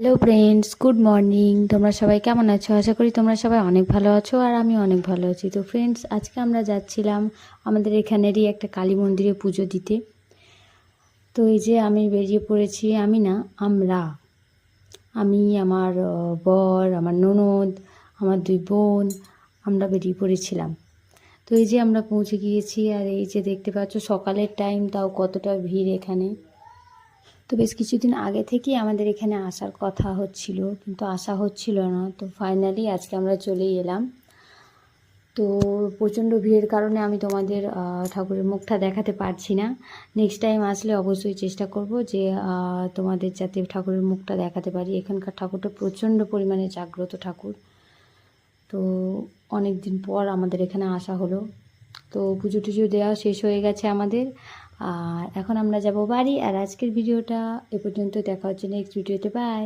Hello friends, good morning. তোমরা সবাই কেমন আছো? আশা করি তোমরা সবাই অনেক ভালো আছো আর আমি অনেক ভালো আছি। তো ফ্রেন্ডস, আজকে আমরা যাচ্ছিলাম আমাদের এখানেরই একটা কালী মন্দিরে পুজো দিতে। তো এই যে আমি বেরিয়ে পড়েছি, আমি না, আমি আমার বর, আমার ননদ, আমার দুই বোন, আমরা বেরিয়ে পড়েছিলাম। তো এই যে আমরা পৌঁছে গিয়েছি আর এই যে দেখতে পাচ্ছ সকালের টাইম, তাও কতটা ভিড় এখানে। তো বেশ কিছুদিন আগে থেকেই আমাদের এখানে আসার কথা হচ্ছিল, কিন্তু আসা হচ্ছিল না। তো ফাইনালি আজকে আমরা চলেই এলাম। তো প্রচণ্ড ভিড়ের কারণে আমি তোমাদের ঠাকুরের মুখটা দেখাতে পারছি না। নেক্সট টাইম আসলে অবশ্যই চেষ্টা করব যে তোমাদের যাতে ঠাকুরের মুখটা দেখাতে পারি। এখানকার ঠাকুরটা প্রচণ্ড পরিমাণে জাগ্রত ঠাকুর। তো অনেক দিন পর আমাদের এখানে আসা হলো। তো পুজো টুজো দেওয়া শেষ হয়ে গেছে আমাদের, আর এখন আমরা যাব বাড়ি। আর আজকের ভিডিওটা এ পর্যন্ত, দেখা হচ্ছে নেক্সট ভিডিওতে। বাই।